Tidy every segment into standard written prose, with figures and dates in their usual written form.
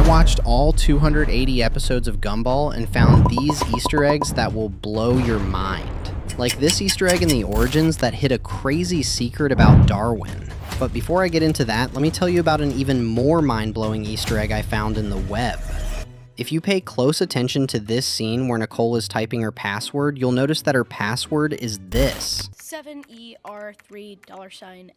watched all 280 episodes of Gumball and found these Easter eggs that will blow your mind. Like this Easter egg in the Origins that hid a crazy secret about Darwin. But before I get into that, let me tell you about an even more mind-blowing Easter egg I found in the web. If you pay close attention to this scene where Nicole is typing her password, you'll notice that her password is this. 7ER3 $.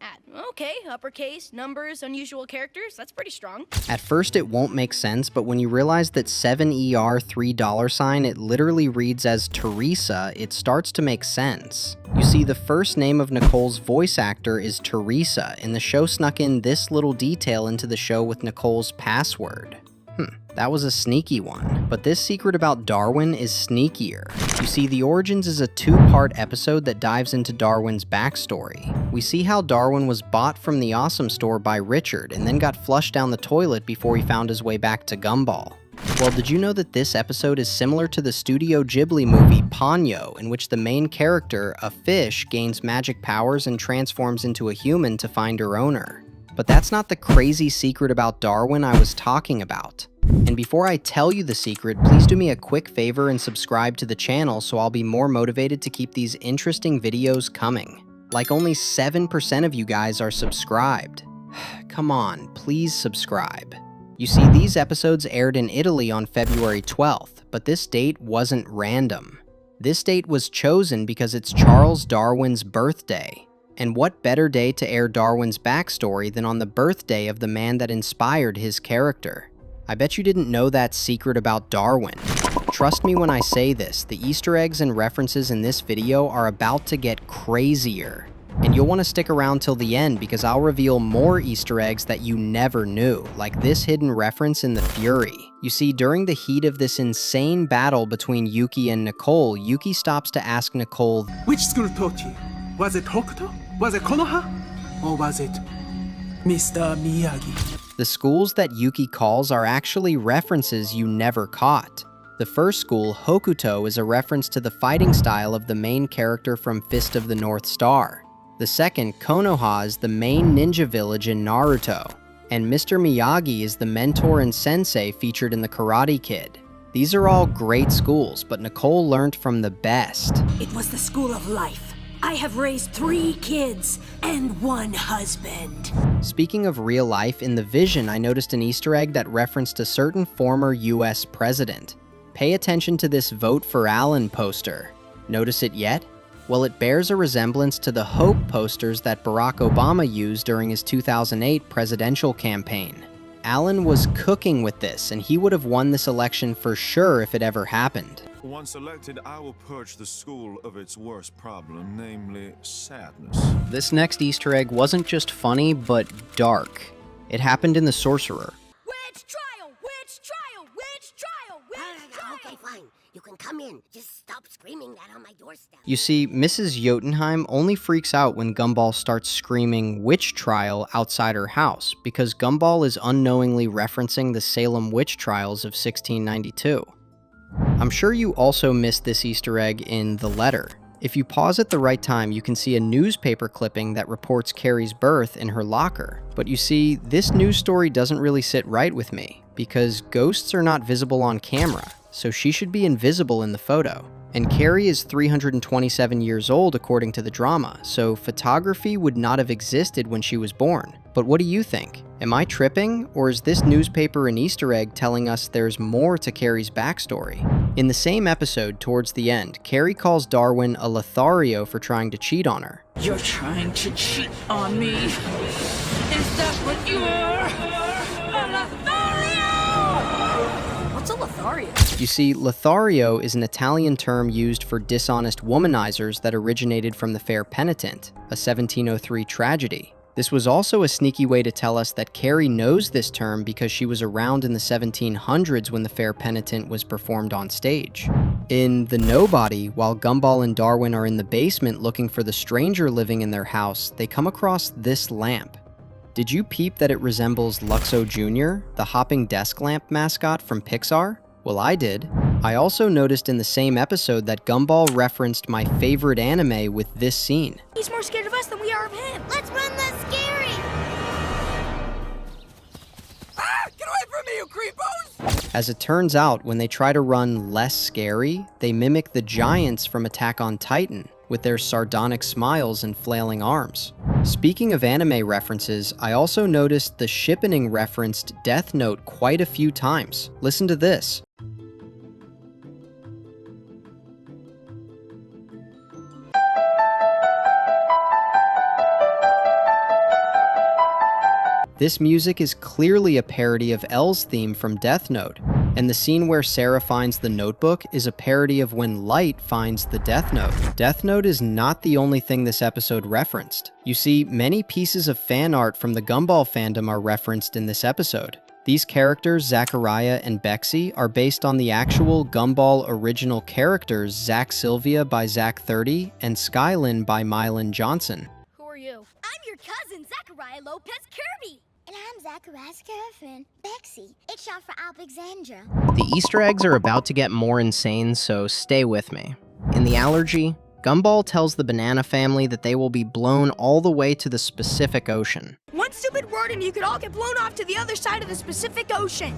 Okay, uppercase, numbers, unusual characters, that's pretty strong. At first it won't make sense, but when you realize that 7ER3 $, it literally reads as Teresa, it starts to make sense. You see, the first name of Nicole's voice actor is Teresa, and the show snuck in this little detail into the show with Nicole's password. That was a sneaky one. But this secret about Darwin is sneakier. You see, The Origins is a two-part episode that dives into Darwin's backstory. We see how Darwin was bought from the Awesome Store by Richard and then got flushed down the toilet before he found his way back to Gumball. Well, did you know that this episode is similar to the Studio Ghibli movie Ponyo, in which the main character, a fish, gains magic powers and transforms into a human to find her owner? But that's not the crazy secret about Darwin I was talking about. And before I tell you the secret, please do me a quick favor and subscribe to the channel so I'll be more motivated to keep these interesting videos coming. Like only 7% of you guys are subscribed. Come on, please subscribe. You see, these episodes aired in Italy on February 12th, but this date wasn't random. This date was chosen because it's Charles Darwin's birthday. And what better day to air Darwin's backstory than on the birthday of the man that inspired his character? I bet you didn't know that secret about Darwin. Trust me when I say this, the Easter eggs and references in this video are about to get crazier. And you'll want to stick around till the end because I'll reveal more Easter eggs that you never knew, like this hidden reference in The Fury. You see, during the heat of this insane battle between Yuki and Nicole, Yuki stops to ask Nicole, "Which school taught you? Was it Hokuto? Was it Konoha? Or was it Mr. Miyagi?" The schools that Yuki calls are actually references you never caught. The first school, Hokuto, is a reference to the fighting style of the main character from Fist of the North Star. The second, Konoha, is the main ninja village in Naruto. And Mr. Miyagi is the mentor and sensei featured in The Karate Kid. These are all great schools, but Nicole learned from the best. It was the school of life. I have raised 3 kids and 1 husband. Speaking of real life, in The Vision, I noticed an Easter egg that referenced a certain former US president. Pay attention to this Vote for Allen poster. Notice it yet? Well, it bears a resemblance to the Hope posters that Barack Obama used during his 2008 presidential campaign. Allen was cooking with this, and he would have won this election for sure if it ever happened. Once elected, I will purge the school of its worst problem, namely sadness. This next Easter egg wasn't just funny, but dark. It happened in The Sorcerer. Witch trial! Witch trial! Witch trial! Witch trial! Okay, fine. You can come in. Just stop screaming that on my doorstep. You see, Mrs. Jotunheim only freaks out when Gumball starts screaming witch trial outside her house, because Gumball is unknowingly referencing the Salem witch trials of 1692. I'm sure you also missed this Easter egg in The Letter. If you pause at the right time, you can see a newspaper clipping that reports Carrie's birth in her locker. But you see, this news story doesn't really sit right with me, because ghosts are not visible on camera, so she should be invisible in the photo. And Carrie is 327 years old according to the drama, so photography would not have existed when she was born. But what do you think? Am I tripping, or is this newspaper an Easter egg telling us there's more to Carrie's backstory? In the same episode, towards the end, Carrie calls Darwin a Lothario for trying to cheat on her. "You're trying to cheat on me? Is that what you're? A Lothario?" What's a Lothario? You see, Lothario is an Italian term used for dishonest womanizers that originated from the Fair Penitent, a 1703 tragedy. This was also a sneaky way to tell us that Carrie knows this term because she was around in the 1700s when the Fair Penitent was performed on stage. In The Nobody, while Gumball and Darwin are in the basement looking for the stranger living in their house, they come across this lamp. Did you peep that it resembles Luxo Jr., the hopping desk lamp mascot from Pixar? Well, I did. I also noticed in the same episode that Gumball referenced my favorite anime with this scene. He's more scared of us than we are of him. Let's run the scary! Ah! Get away from me, you creepos! As it turns out, when they try to run less scary, they mimic the giants from Attack on Titan, with their sardonic smiles and flailing arms. Speaking of anime references, I also noticed the shippening referenced Death Note quite a few times. Listen to this. This music is clearly a parody of L's theme from Death Note, and the scene where Sarah finds the notebook is a parody of when Light finds the Death Note. Death Note is not the only thing this episode referenced. You see, many pieces of fan art from the Gumball fandom are referenced in this episode. These characters, Zachariah and Bexy, are based on the actual Gumball original characters Zach Sylvia by Zach30 and Skylin by Mylan Johnson. Who are you? I'm your cousin, Zachariah Lopez Kirby. And I'm Zachariah's girlfriend, Bexy. It's short for Alexandra. The Easter eggs are about to get more insane, so stay with me. In the allergy, Gumball tells the banana family that they will be blown all the way to the Pacific Ocean. One stupid word and you could all get blown off to the other side of the Pacific Ocean.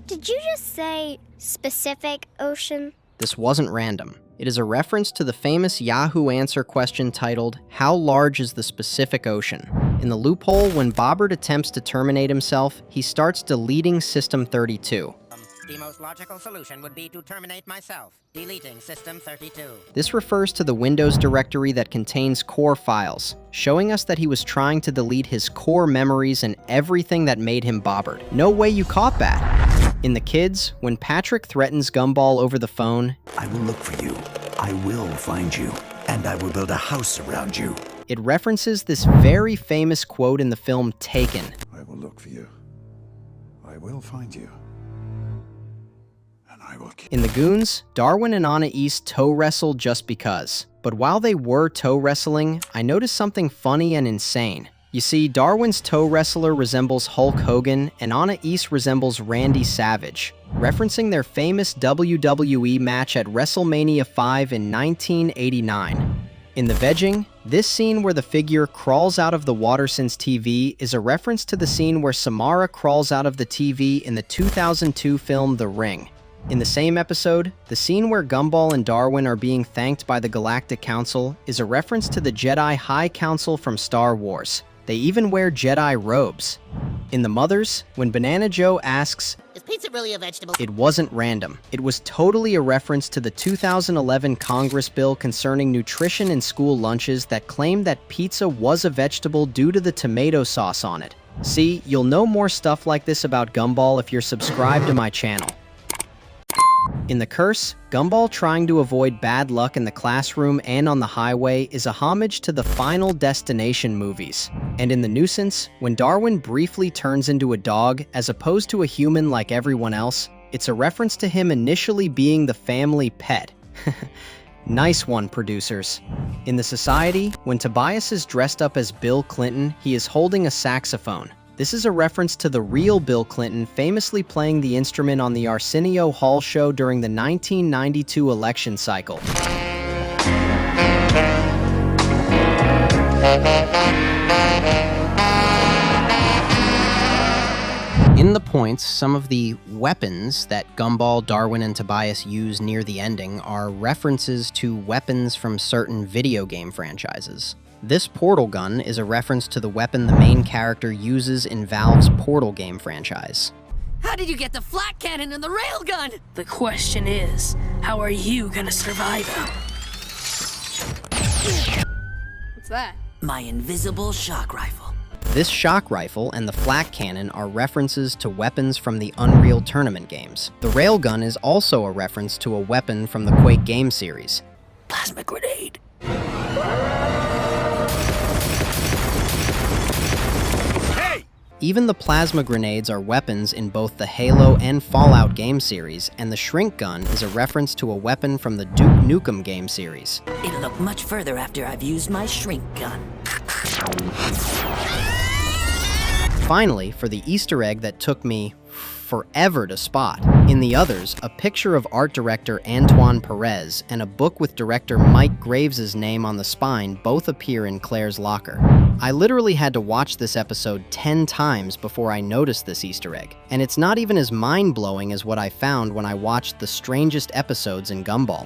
Did you just say Pacific Ocean? This wasn't random. It is a reference to the famous Yahoo answer question titled, "How large is the Pacific Ocean?" In the loophole, when Bobbert attempts to terminate himself, he starts deleting System 32. The most logical solution would be to terminate myself, deleting System 32. This refers to the Windows directory that contains core files, showing us that he was trying to delete his core memories and everything that made him Bobbert. No way you caught that! In The Kids, when Patrick threatens Gumball over the phone, "I will look for you, I will find you, and I will build a house around you." It references this very famous quote in the film Taken. "I will look for you, I will find you, and I will kill." In The Goons, Darwin and Anna East toe wrestle just because. But while they were toe wrestling, I noticed something funny and insane. You see, Darwin's toe wrestler resembles Hulk Hogan, and Anna East resembles Randy Savage, referencing their famous WWE match at WrestleMania 5 in 1989. In The Vegging, this scene where the figure crawls out of the Waterson's TV is a reference to the scene where Samara crawls out of the TV in the 2002 film The Ring. In the same episode, the scene where Gumball and Darwin are being thanked by the Galactic Council is a reference to the Jedi High Council from Star Wars. They even wear Jedi robes. In The Mothers, when Banana Joe asks, "Is pizza really a vegetable?" it wasn't random. It was totally a reference to the 2011 Congress bill concerning nutrition in school lunches that claimed that pizza was a vegetable due to the tomato sauce on it. See, you'll know more stuff like this about Gumball if you're subscribed to my channel. In The Curse, Gumball trying to avoid bad luck in the classroom and on the highway is a homage to the Final Destination movies. And in The Nuisance, when Darwin briefly turns into a dog as opposed to a human like everyone else, it's a reference to him initially being the family pet. Nice one, producers. In The Society, when Tobias is dressed up as Bill Clinton, he is holding a saxophone. This is a reference to the real Bill Clinton famously playing the instrument on the Arsenio Hall show during the 1992 election cycle. In the points, some of the weapons that Gumball, Darwin, and Tobias use near the ending are references to weapons from certain video game franchises. This portal gun is a reference to the weapon the main character uses in Valve's Portal game franchise. How did you get the flat cannon and the railgun? The question is, how are you gonna survive them? What's that? My invisible shock rifle. This shock rifle and the flak cannon are references to weapons from the Unreal Tournament games. The railgun is also a reference to a weapon from the Quake game series. Plasma grenade. Even the plasma grenades are weapons in both the Halo and Fallout game series, and the shrink gun is a reference to a weapon from the Duke Nukem game series. It'll look much further after I've used my shrink gun. Finally, for the Easter egg that took me forever to spot, in the others, a picture of art director Antoine Perez and a book with director Mike Graves' name on the spine both appear in Claire's locker. I literally had to watch this episode 10 times before I noticed this Easter egg, and it's not even as mind-blowing as what I found when I watched the strangest episodes in Gumball.